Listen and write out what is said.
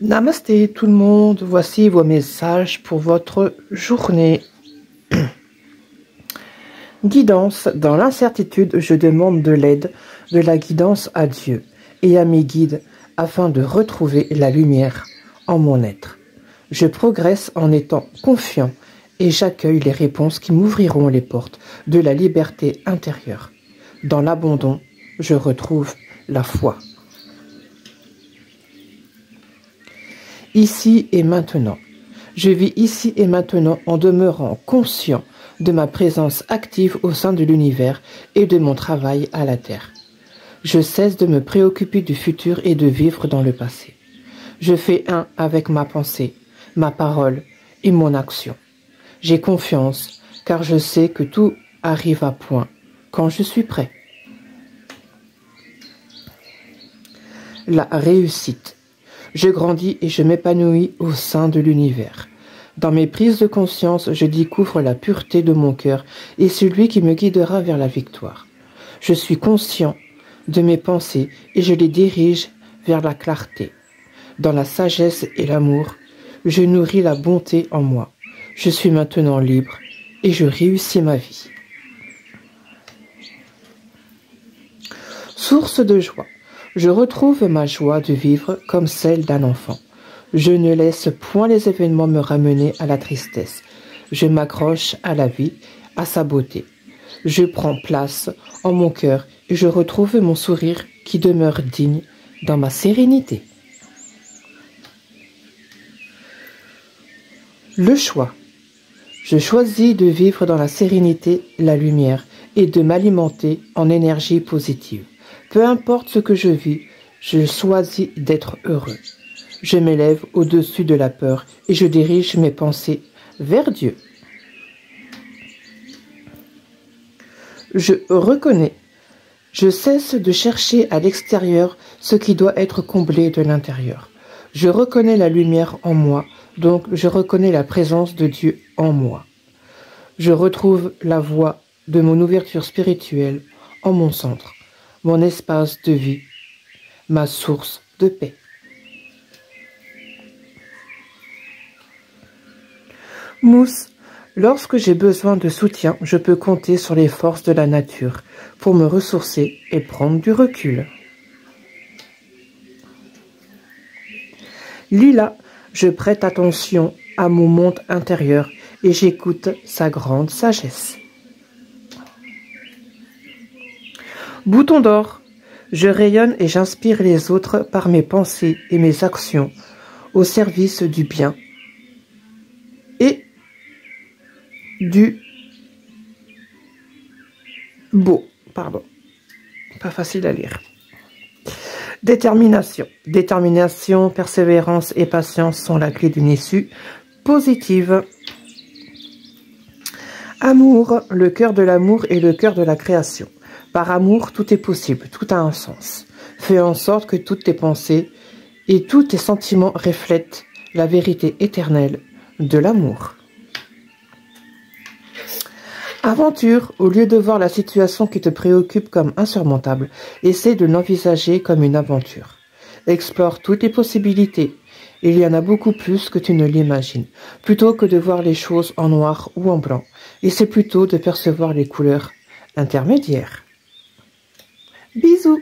Namasté tout le monde, voici vos messages pour votre journée. Guidance, dans l'incertitude, je demande de l'aide, de la guidance à Dieu et à mes guides afin de retrouver la lumière en mon être. Je progresse en étant confiant et j'accueille les réponses qui m'ouvriront les portes de la liberté intérieure. Dans l'abandon, je retrouve la foi. Ici et maintenant. Je vis ici et maintenant en demeurant conscient de ma présence active au sein de l'univers et de mon travail à la Terre. Je cesse de me préoccuper du futur et de vivre dans le passé. Je fais un avec ma pensée, ma parole et mon action. J'ai confiance car je sais que tout arrive à point quand je suis prêt. La réussite. Je grandis et je m'épanouis au sein de l'univers. Dans mes prises de conscience, je découvre la pureté de mon cœur et celui qui me guidera vers la victoire. Je suis conscient de mes pensées et je les dirige vers la clarté. Dans la sagesse et l'amour, je nourris la bonté en moi. Je suis maintenant libre et je réussis ma vie. Source de joie. Je retrouve ma joie de vivre comme celle d'un enfant. Je ne laisse point les événements me ramener à la tristesse. Je m'accroche à la vie, à sa beauté. Je prends place en mon cœur et je retrouve mon sourire qui demeure digne dans ma sérénité. Le choix. Je choisis de vivre dans la sérénité, la lumière et de m'alimenter en énergie positive. Peu importe ce que je vis, je choisis d'être heureux. Je m'élève au-dessus de la peur et je dirige mes pensées vers Dieu. Je reconnais. Je cesse de chercher à l'extérieur ce qui doit être comblé de l'intérieur. Je reconnais la lumière en moi, donc je reconnais la présence de Dieu en moi. Je retrouve la voie de mon ouverture spirituelle en mon centre, mon espace de vie, ma source de paix. Mousse. Lorsque j'ai besoin de soutien, je peux compter sur les forces de la nature pour me ressourcer et prendre du recul. Lila. Je prête attention à mon monde intérieur et j'écoute sa grande sagesse. Bouton d'or. Je rayonne et j'inspire les autres par mes pensées et mes actions au service du bien et du beau. Pardon, pas facile à lire. Détermination. Détermination, persévérance et patience sont la clé d'une issue positive. Amour. Le cœur de l'amour est le cœur de la création. Par amour, tout est possible, tout a un sens. Fais en sorte que toutes tes pensées et tous tes sentiments reflètent la vérité éternelle de l'amour. Aventure. Au lieu de voir la situation qui te préoccupe comme insurmontable, essaie de l'envisager comme une aventure. Explore toutes les possibilités. Il y en a beaucoup plus que tu ne l'imagines. Plutôt que de voir les choses en noir ou en blanc, essaie plutôt de percevoir les couleurs intermédiaires. Bisous.